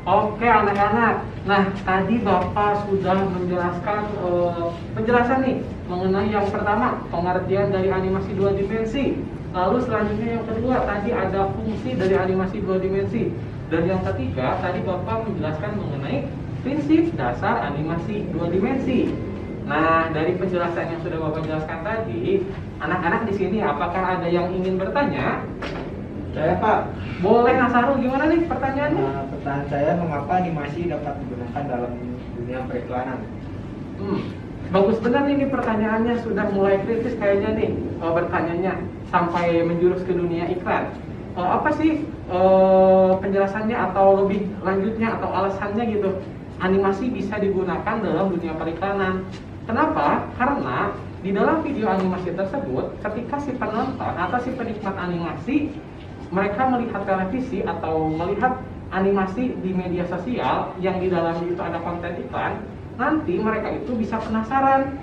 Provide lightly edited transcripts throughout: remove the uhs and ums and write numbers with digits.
Oke anak-anak, nah tadi Bapak sudah menjelaskan penjelasan nih mengenai yang pertama pengertian dari animasi dua dimensi. Lalu selanjutnya yang kedua tadi ada fungsi dari animasi dua dimensi. Dan yang ketiga tadi Bapak menjelaskan mengenai prinsip dasar animasi dua dimensi. Nah dari penjelasan yang sudah Bapak jelaskan tadi, anak-anak di sini apakah ada yang ingin bertanya? Saya Pak, Boleh Nasarul, gimana nih pertanyaannya? pertanyaan saya mengapa animasi dapat digunakan dalam dunia periklanan? Bagus benar nih ini pertanyaannya sudah mulai kritis kayaknya nih bertanyanya sampai menjurus ke dunia iklan. Apa sih penjelasannya atau lebih lanjutnya atau alasannya gitu? Animasi bisa digunakan dalam dunia periklanan. Kenapa? Karena di dalam video animasi tersebut, ketika si penonton atau si penikmat animasi mereka melihat televisi atau melihat animasi di media sosial yang di dalamnya itu ada konten iklan, nanti mereka itu bisa penasaran.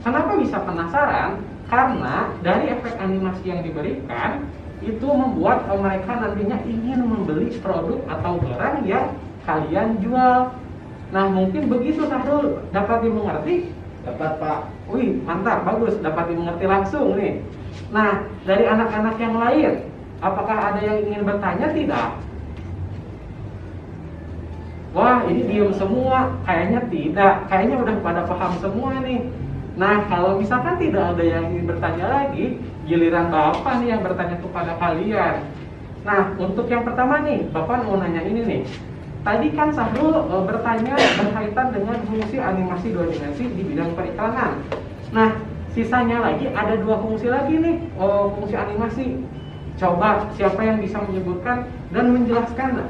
Kenapa bisa penasaran? Karena dari efek animasi yang diberikan itu membuat mereka nantinya ingin membeli produk atau barang yang kalian jual. Nah mungkin begitu Sahrul, dapat dimengerti? Dapat Pak. Wih mantap, bagus, dapat dimengerti langsung nih. Nah dari anak-anak yang lain, apakah ada yang ingin bertanya tidak? Wah ini diem semua, kayaknya tidak, kayaknya udah pada paham semua nih. Nah kalau misalkan tidak ada yang ingin bertanya lagi, giliran Bapak nih yang bertanya kepada kalian. Nah untuk yang pertama nih, Bapak mau nanya ini nih. Tadi kan Sahrul bertanya berkaitan dengan fungsi animasi dua dimensi di bidang periklanan. Nah sisanya lagi ada dua fungsi lagi nih, fungsi animasi. Coba siapa yang bisa menyebutkan dan menjelaskan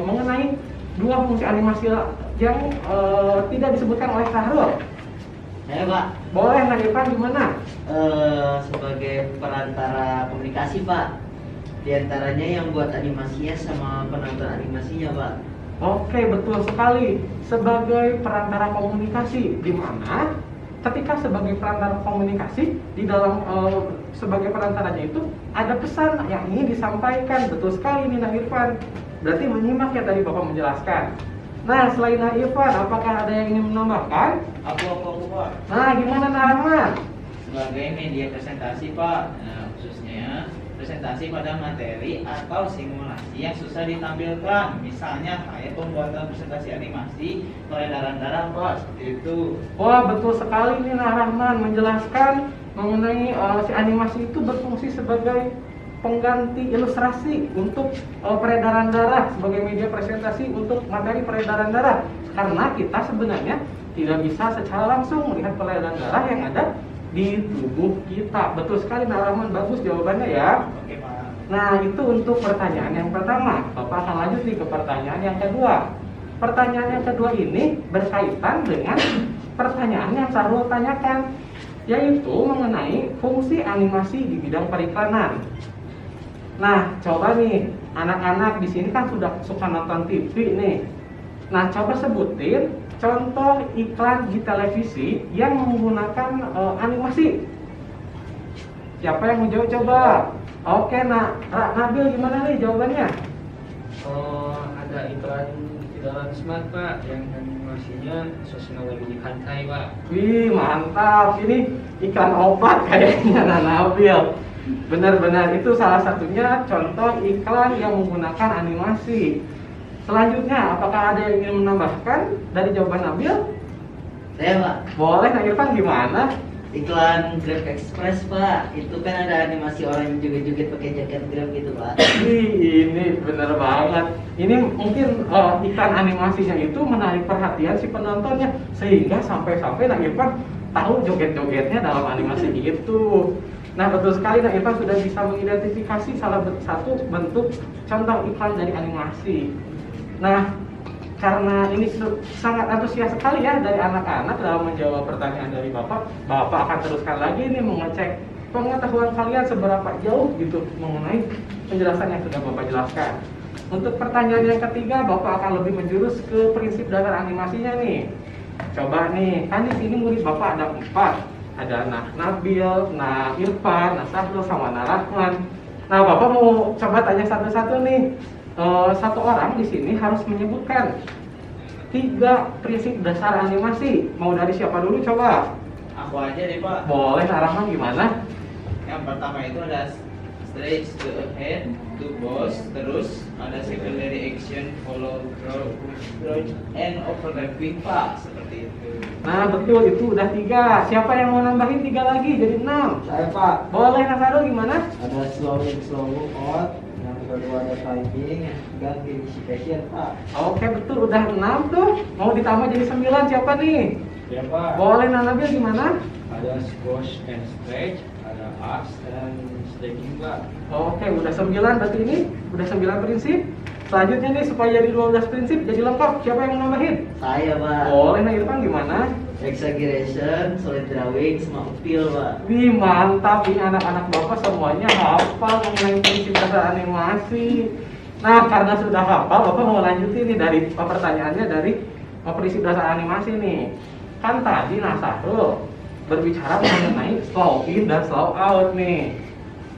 mengenai dua fungsi animasi yang tidak disebutkan oleh Sahrul? Saya Pak, Boleh Nang Irfan gimana? sebagai perantara komunikasi Pak. Di antaranya yang buat animasinya sama penonton animasinya Pak. Oke, betul sekali. Sebagai perantara komunikasi, di mana ketika sebagai perantara komunikasi di dalam sebagai perantaranya itu ada pesan yang ingin disampaikan. Betul sekali nih Nang Irfan. Berarti menyimak ya tadi Bapak menjelaskan. Nah, selain Nang Irfan, apakah ada yang ingin menambahkan? Aku Pak. Nah, gimana Nang Rahman? Sebagai media presentasi Pak, khususnya presentasi pada materi atau simulasi yang susah ditampilkan. Misalnya kayak pembuatan presentasi animasi peredaran darah Pak, seperti itu. Wah, betul sekali nih Nang Rahman menjelaskan mengenai si animasi itu berfungsi sebagai pengganti ilustrasi untuk peredaran darah sebagai media presentasi untuk materi peredaran darah. Karena kita sebenarnya tidak bisa secara langsung melihat peredaran darah yang ada di tubuh kita. Betul sekali Nang Rahman, bagus jawabannya ya. Oke Pak. Nah itu untuk pertanyaan yang pertama. Bapak akan lanjut nih ke pertanyaan yang kedua. Pertanyaan yang kedua ini berkaitan dengan pertanyaan yang Sahrul tanyakan, yaitu mengenai fungsi animasi di bidang periklanan. Nah coba nih anak-anak di sini kan sudah suka nonton TV nih. Nah coba sebutin contoh iklan di televisi yang menggunakan animasi. Siapa yang mau jawab coba? Oke, nah Nabil gimana nih jawabannya? Oh, ada iklan jalan smart Pak yang animasinya suasana lagi di pantai Pak. Wih mantap, ini iklan obat kayaknya Nah Nabil. Benar-benar itu salah satunya contoh iklan yang menggunakan animasi. Selanjutnya, apakah ada yang ingin menambahkan dari jawaban Nabil? Saya Pak, Boleh, Nang Irfan gimana? iklan Grab Express Pak. Itu kan ada animasi orang yang joget-joget pakai jaket Grab gitu Pak. Wih, ini benar banget. Ini mungkin iklan animasinya itu menarik perhatian si penontonnya sehingga sampai-sampai Nang Irfan tahu joget-jogetnya dalam animasi itu. Nah betul sekali Nang Irfan sudah bisa mengidentifikasi salah satu bentuk contoh iklan dari animasi. Nah karena ini sangat antusias sekali ya dari anak-anak dalam menjawab pertanyaan dari Bapak akan teruskan lagi nih mengecek pengetahuan kalian seberapa jauh gitu mengenai penjelasan yang sudah Bapak jelaskan. Untuk pertanyaan yang ketiga, Bapak akan lebih menjurus ke prinsip dasar animasinya nih. Coba nih, kan di sini murid Bapak ada 4. Ada Nabil, Irfan, Sahrul, sama Rahman. Nah Bapak mau coba tanya satu-satu nih. satu orang di sini harus menyebutkan 3 prinsip dasar animasi. Mau dari siapa dulu coba? Aku aja deh Pak. Boleh, Rahman gimana? Yang pertama itu ada stretch to ahead, to boss, terus ada secondary action, follow through, approach, and overlapping Pak, seperti itu. Nah betul, itu udah 3. Siapa yang mau nambahin 3 lagi jadi 6? Saya Pak. Boleh, Nasarul gimana? Ada slow in, slow out, yang kedua ada timing, yang ketiga anticipation Pak. Oke betul, udah 6 tuh. Mau ditambah jadi 9 siapa nih? Ya Pak. Boleh, Nanabil gimana? Ada squash and stretch, ada ups dan stretching Pak. Oke, udah 9 berarti ini. Udah 9 prinsip. Selanjutnya nih supaya jadi 12 prinsip jadi lengkap. Siapa yang mau nambahin? Saya Pak. Boleh, nah Irfan gimana? Exaggeration, solid drawing, sama appeal Pak. Wih mantap, ini anak-anak bapak semuanya hafal mengenai prinsip dasar animasi. Nah karena sudah hafal, bapak mau lanjutin nih dari pertanyaannya dari prinsip dasar animasi nih. Kan tadi Nasarul berbicara mengenai slow in dan slow out nih.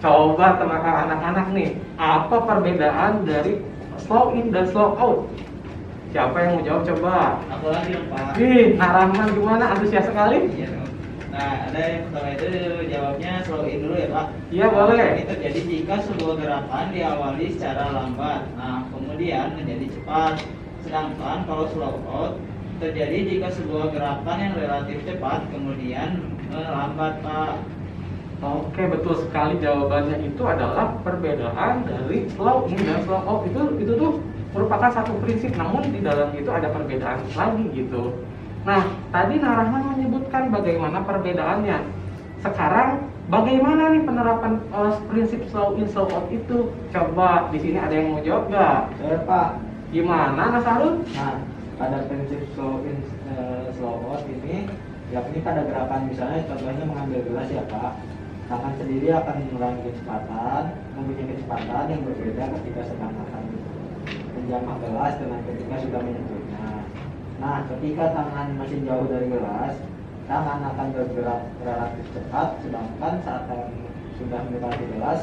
Coba teman-teman anak-anak nih, apa perbedaan dari slow in dan slow out? Siapa yang mau jawab coba? Aku lagi dong Pak. Wih, Nak Rahman gimana? Antusias sekali? Iya dong. Nah, ada yang pertama itu jawabnya slow in dulu ya Pak. Iya, boleh. Ini terjadi jika sebuah gerakan diawali secara lambat, nah kemudian menjadi cepat. Sedangkan kalau slow out terjadi jika sebuah gerakan yang relatif cepat kemudian melambat Pak. Oke, betul sekali, jawabannya itu adalah perbedaan dari slow in dan slow out. Itu tuh merupakan satu prinsip, namun di dalam itu ada perbedaan lagi gitu. Nah, tadi Narahman menyebutkan bagaimana perbedaannya. Sekarang bagaimana nih penerapan prinsip slow in slow out itu? Coba di sini ada yang mau jawab nggak? Saya Pak. Gimana, Nasarul? Nah, pada prinsip slow in, slow out ini, yakni pada gerakan misalnya contohnya mengambil gelas ya Pak. Tangan sendiri akan mengurangi kecepatan, mempunyai kecepatan yang berbeda ketika sedang akan menjamah gelas dengan ketika sudah menyentuhnya. Nah, ketika tangan masih jauh dari gelas, tangan akan bergerak relatif cepat, sedangkan saat tangan sudah mendekati gelas,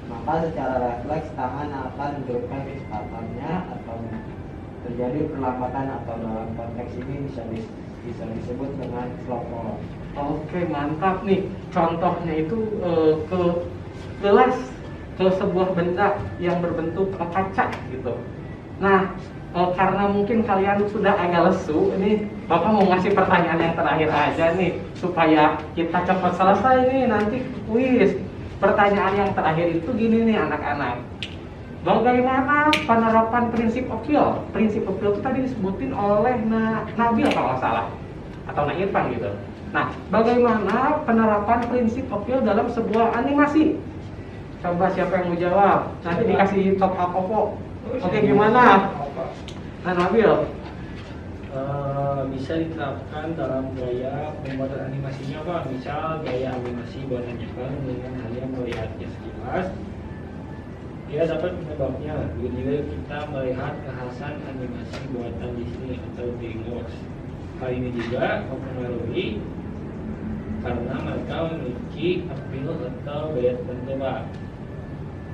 maka secara refleks tangan akan menurunkan kecepatannya atau terjadi perlambatan, atau dalam konteks ini bisa disebut dengan slow out. Oke, mantap nih. Contohnya itu ke gelas, ke sebuah benda yang berbentuk kaca gitu. Nah, karena mungkin kalian sudah agak lesu, ini Bapak mau ngasih pertanyaan yang terakhir aja nih, supaya kita cepat selesai nih nanti kuis. Pertanyaan yang terakhir itu gini nih anak-anak. Bagaimana penerapan prinsip appeal? Prinsip appeal itu tadi disebutin oleh Nabil kalau nggak salah, atau Irfan gitu. Nah, bagaimana penerapan prinsip appeal dalam sebuah animasi? Coba siapa yang mau jawab? Nanti dikasih top up Oppo. Oke, gimana? Nah, Nabil. Bisa diterapkan dalam gaya pembuatan animasinya Pak. Misal gaya animasi buat tanyakan dengan hanya melihatnya sekilas, dia dapat menyebabnya. Begitu kita melihat kekhasan animasi buatan Disney atau DreamWorks. Hal ini juga mempengaruhi karena mereka memiliki appeal atau gaya tertentu Pak.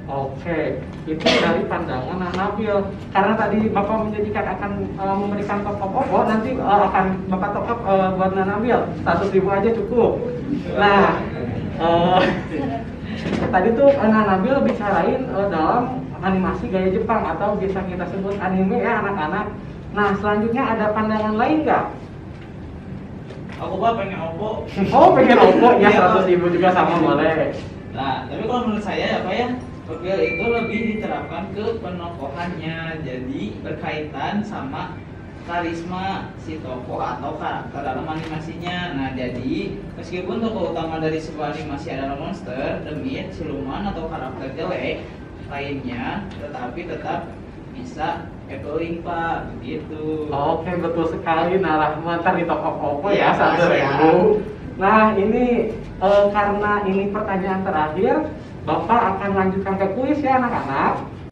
Oke, itu dari pandangan Nabil. Karena tadi Bapak menjanjikan akan memberikan top up Oppo, nanti akan Bapak top up buat Nabil 100.000 aja cukup. Nah, tadi tuh Nabil bicarain dalam animasi gaya Jepang atau bisa kita sebut anime ya anak-anak. Nah, selanjutnya ada pandangan lain nggak? Aku Pak pengen Oppo. Oh, pengen Oppo ya 100.000 juga sama boleh. Nah, tapi kalau menurut saya ya Pak ya, appeal itu lebih diterapkan ke penokohannya, jadi berkaitan sama karisma si tokoh atau karakter dalam animasinya. Nah, jadi meskipun tokoh utama dari sebuah animasi adalah monster, demit, siluman atau karakter jelek lainnya, tetapi tetap bisa appealing Pak, begitu. Oke, betul sekali. Nah, Rahman ntar di top up Oppo Ya, ya 100.000. ya. Nah, ini karena ini pertanyaan terakhir, Bapak akan lanjutkan ke kuis ya anak-anak.